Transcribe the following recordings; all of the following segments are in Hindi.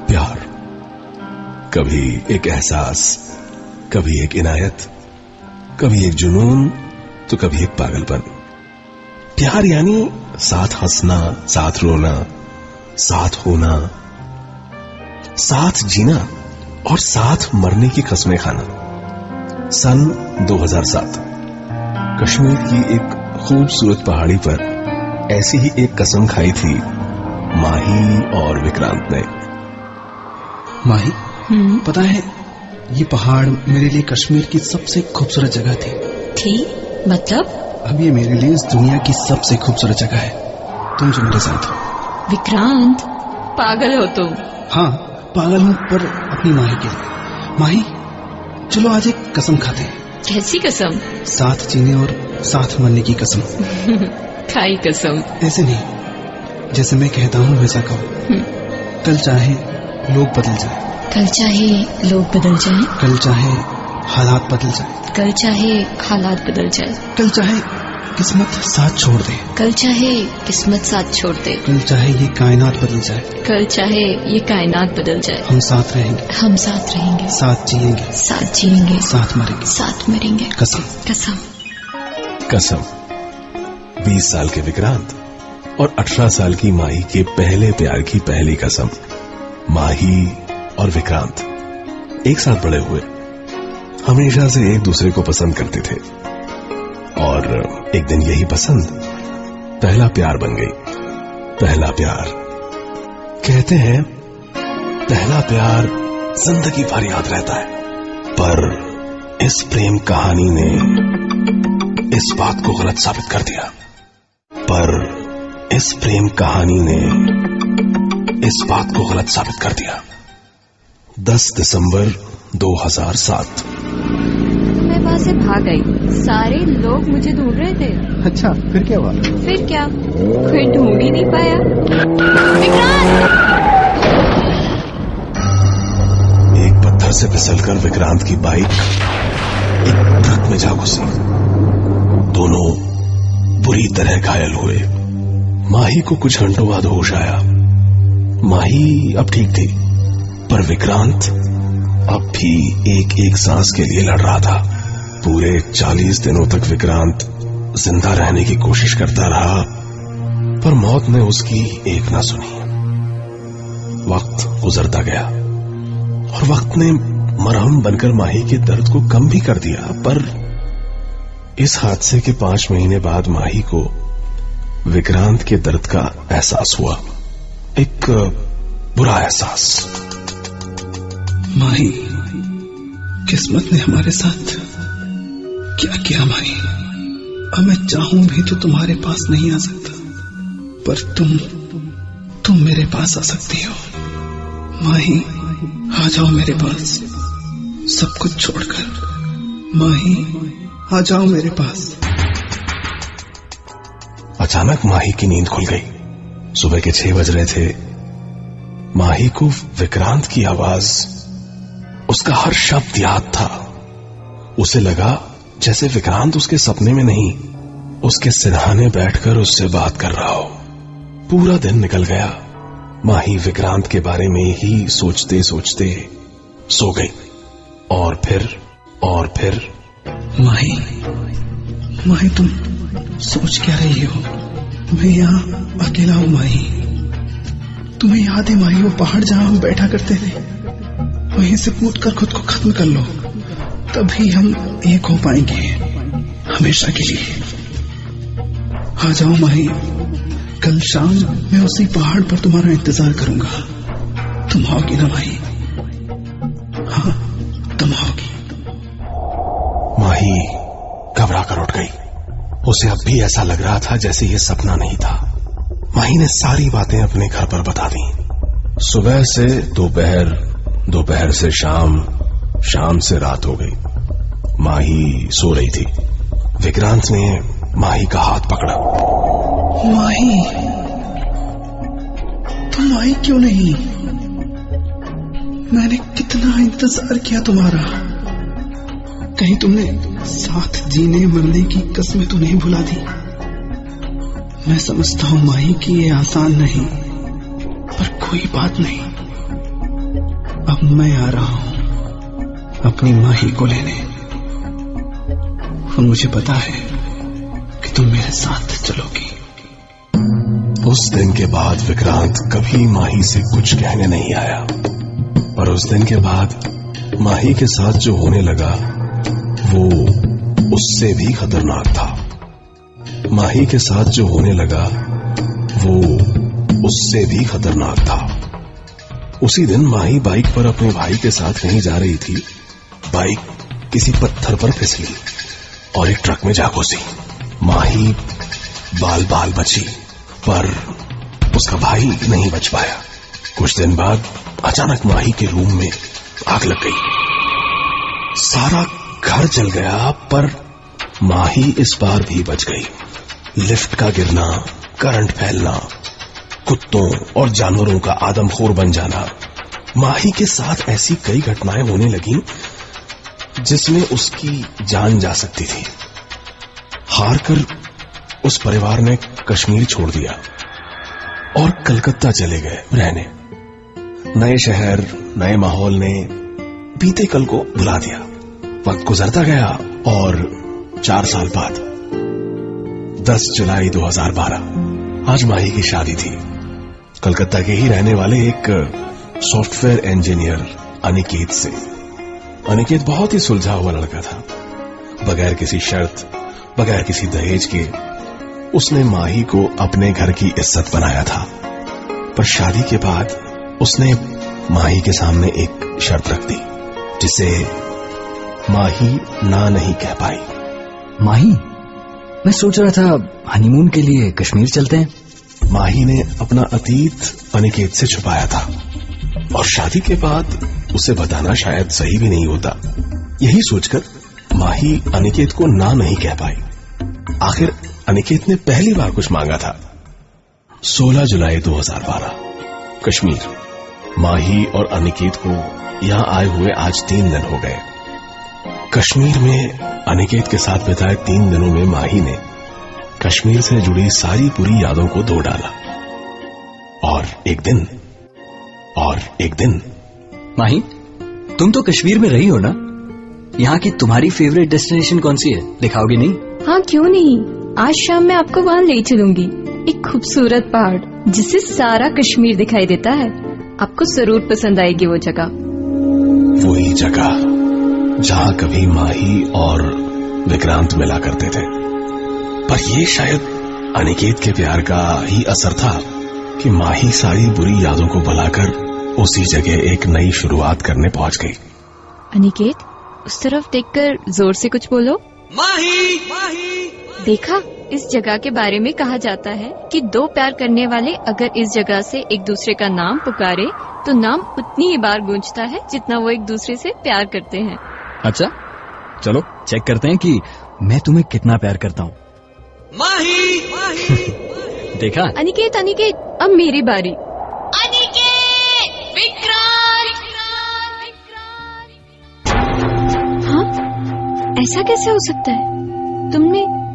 प्यार, कभी एक एहसास, कभी एक इनायत, कभी एक जुनून तो कभी एक पागलपन। प्यार यानी साथ हंसना, साथ रोना, साथ होना, साथ जीना और साथ मरने की कस्में खाना। सन 2007 कश्मीर की एक खूबसूरत पहाड़ी पर ऐसी ही एक कसम खाई थी माही और विक्रांत ने। माही, पता है ये पहाड़ मेरे लिए कश्मीर की सबसे खूबसूरत जगह थी। मतलब? अब ये मेरे लिए इस दुनिया की सबसे खूबसूरत जगह है, तुम जो मेरे साथ हो। विक्रांत, पागल हो तुम। हाँ, पागल हूँ, पर अपनी माही के लिए। माही, चलो आज एक कसम खाते हैं। कैसी कसम? साथ जीने और साथ मरने की कसम। खाई कसम? ऐसे नहीं, जैसे मैं कहता हूँ वैसा कहो। कल चाहे लोग बदल जाए, कल चाहे लोग बदल जाए, कल चाहे हालात बदल जाए, कल चाहे हालात बदल जाए, कल चाहे किस्मत साथ छोड़ दे, कल चाहे किस्मत साथ छोड़ दे, कल चाहे ये कायनात बदल जाए, कल चाहे ये कायनात बदल जाए, हम साथ रहेंगे, हम साथ रहेंगे, साथ जिएंगे, साथ जिएंगे, साथ मरेंगे, साथ मरेंगे। कसम। कसम। कसम। 20 साल के विक्रांत और 18 साल की माही के पहले प्यार की पहली कसम। माही और विक्रांत एक साथ बड़े हुए, हमेशा से एक दूसरे को पसंद करते थे और एक दिन यही पसंद पहला प्यार बन गई। पहला प्यार, कहते हैं पहला प्यार जिंदगी भर याद रहता है, पर इस प्रेम कहानी ने इस बात को गलत साबित कर दिया। पर इस प्रेम कहानी ने इस बात को गलत साबित कर दिया। 10 दिसंबर 2007। मैं वहां से भाग गई, सारे लोग मुझे ढूंढ रहे थे। अच्छा, फिर क्या हुआ? फिर क्या, कोई ढूंढ ही नहीं पाया। विक्रांत! एक पत्थर से फिसलकर विक्रांत की बाइक एक ट्रक में जा घुसी। दोनों बुरी तरह घायल हुए। माही को कुछ घंटों बाद होश आया। माही अब ठीक थी, पर विक्रांत अब भी एक एक सांस के लिए लड़ रहा था। पूरे 40 दिनों तक विक्रांत जिंदा रहने की कोशिश करता रहा, पर मौत ने उसकी एक ना सुनी। वक्त गुजरता गया और वक्त ने मरहम बनकर माही के दर्द को कम भी कर दिया, पर इस हादसे के 5 महीने बाद माही को विक्रांत के दर्द का एहसास हुआ। एक बुरा एहसास। माही, किस्मत ने हमारे साथ क्या किया माही? अब मैं चाहूं भी तो तुम्हारे पास नहीं आ सकता, पर तुम मेरे पास आ सकती हो। माही, आ जाओ मेरे पास, सब कुछ छोड़कर। माही, आ जाओ मेरे पास। अचानक माही की नींद खुल गई। सुबह के 6 बज रहे थे। माही को विक्रांत की आवाज, उसका हर शब्द याद था। उसे लगा जैसे विक्रांत उसके सपने में नहीं, उसके सिरहाने बैठकर उससे बात कर रहा हो। पूरा दिन निकल गया। माही विक्रांत के बारे में ही सोचते सोचते सो गई। और फिर माही, तुम सोच क्या रही हो? मैं यहाँ अकेला हूँ माही। तुम्हें याद है माही, वो पहाड़ जहाँ हम बैठा करते थे, वहीं से कूदकर खुद को खत्म कर लो, तभी हम एक हो पाएंगे हमेशा के लिए। आ जाओ माही, कल शाम मैं उसी पहाड़ पर तुम्हारा इंतजार करूंगा। तुम आओगी ना माही? हाँ, तुम आओगी। माही घबरा कर उठ गई। उसे अब भी ऐसा लग रहा था जैसे ये सपना नहीं था। माही ने सारी बातें अपने घर पर बता दी। सुबह से दोपहर, दोपहर से शाम, शाम से रात हो गई। माही सो रही थी। विक्रांत ने माही का हाथ पकड़ा। माही, तुम आई क्यों नहीं? मैंने कितना इंतजार किया तुम्हारा। कहीं तुमने साथ जीने मरने की कस्में तो नहीं भुला दी? मैं समझता हूँ माही कि ये आसान नहीं, पर कोई बात नहीं। अब मैं आ रहा हूँ अपनी माही को लेने, और मुझे पता है कि तुम मेरे साथ चलोगी। उस दिन के बाद विक्रांत कभी माही से कुछ कहने नहीं आया, पर उस दिन के बाद माही के साथ जो होने लगा वो उससे भी खतरनाक था। माही के साथ जो होने लगा वो उससे भी खतरनाक था। उसी दिन माही बाइक पर अपने भाई के साथ कहीं जा रही थी। बाइक किसी पत्थर पर फिसली और एक ट्रक में जा घुसी। माही बाल बाल बची, पर उसका भाई नहीं बच पाया। कुछ दिन बाद अचानक माही के रूम में आग लग गई। सारा घर जल गया, पर माही इस बार भी बच गई। लिफ्ट का गिरना, करंट फैलना, कुत्तों और जानवरों का आदमखोर बन जाना, माही के साथ ऐसी कई घटनाएं होने लगीं जिसमें उसकी जान जा सकती थी। हारकर उस परिवार ने कश्मीर छोड़ दिया और कलकत्ता चले गए रहने। नए शहर, नए माहौल ने बीते कल को भुला दिया। वक्त गुजरता गया और 4 साल बाद 10 जुलाई 2012 आज माही की शादी थी। कलकत्ता के ही रहने वाले एक सॉफ्टवेयर इंजीनियर अनिकेत से। अनिकेत बहुत ही सुलझा हुआ लड़का था। बगैर किसी शर्त, बगैर किसी दहेज के उसने माही को अपने घर की इज्जत बनाया था। पर शादी के बाद उसने माही के सामने एक शर्त रख दी जिसे माही ना नहीं कह पाई। माही, मैं सोच रहा था हनीमून के लिए कश्मीर चलते हैं। माही ने अपना अतीत अनिकेत से छुपाया था और शादी के बाद उसे बताना शायद सही भी नहीं होता। यही सोचकर माही अनिकेत को ना नहीं कह पाई। आखिर अनिकेत ने पहली बार कुछ मांगा था। 16 जुलाई 2012 कश्मीर। माही और अनिकेत को यहां आए हुए आज 3 दिन हो गए। कश्मीर में अनिकेत के साथ बिताए 3 दिनों में माही ने कश्मीर से जुड़ी सारी बुरी यादों को धो डाला। और एक दिन माही, तुम तो कश्मीर में रही हो ना? यहाँ की तुम्हारी फेवरेट डेस्टिनेशन कौन सी है? दिखाओगी नहीं? हाँ, क्यों नहीं। आज शाम मैं आपको वहाँ ले चलूंगी। एक खूबसूरत पहाड़ जिससे सारा कश्मीर दिखाई देता है। आपको जरूर पसंद आएगी वो जगह। वही जगह जहां कभी माही और विक्रांत मिला करते थे। पर ये शायद अनिकेत के प्यार का ही असर था कि माही सारी बुरी यादों को भुलाकर उसी जगह एक नई शुरुआत करने पहुंच गई। अनिकेत, उस तरफ देखकर जोर से कुछ बोलो। माही, माही। देखा, इस जगह के बारे में कहा जाता है कि 2 प्यार करने वाले अगर इस जगह से एक दूसरे का नाम पुकारे तो नाम उतनी ही बार गूंजता है जितना वो एक दूसरे से प्यार करते हैं। अच्छा, चलो चेक करते हैं कि मैं तुम्हें कितना प्यार करता हूँ। माही, माही। देखा? अनिकेत, अब मेरी बारी। अनिकेत, विक्रांत। हाँ, ऐसा कैसे हो सकता है?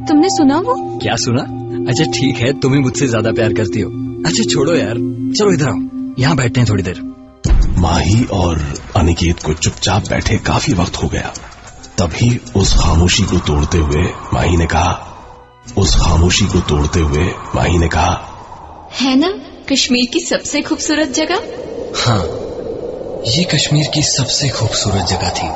तुमने सुना वो? क्या सुना? अच्छा ठीक है, तुम ही मुझसे ज्यादा प्यार करती हो। अच्छा छोड़ो यार, चलो इधर आओ, यहाँ बैठते हैं थोड़ी देर। माही और अनिकेत को चुपचाप बैठे काफी वक्त हो गया। तभी उस खामोशी को तोड़ते हुए माही ने कहा, है ना कश्मीर की सबसे खूबसूरत जगह? हाँ, ये कश्मीर की सबसे खूबसूरत जगह थी।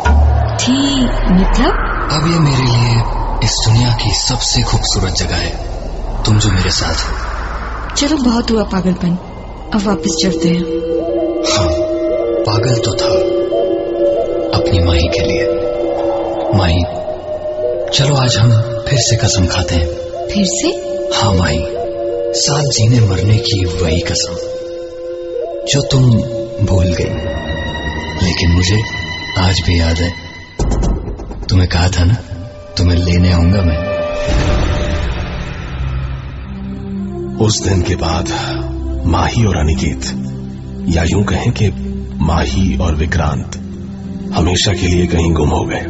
मतलब? अब ये मेरे लिए इस दुनिया की सबसे खूबसूरत जगह है, तुम जो मेरे साथ हो। चलो बहुत हुआ पागलपन, अब वापस चलते हैं। हाँ, पागल तो था अपनी माही के लिए। माही, चलो आज हम फिर से कसम खाते हैं। फिर से? हाँ माही, साथ जीने मरने की वही कसम जो तुम भूल गई, लेकिन मुझे आज भी याद है। तुम्हें कहा था ना, तुम्हें लेने आऊंगा मैं। उस दिन के बाद माही और अनिकेत, या यूं कहें कि माही और विक्रांत, हमेशा के लिए कहीं गुम हो गए।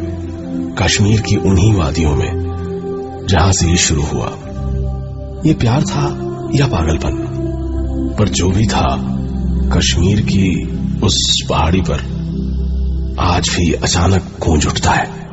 कश्मीर की उन्हीं वादियों में जहां से ये शुरू हुआ। ये प्यार था या पागलपन, पर जो भी था, कश्मीर की उस पहाड़ी पर आज भी अचानक गूंज उठता है।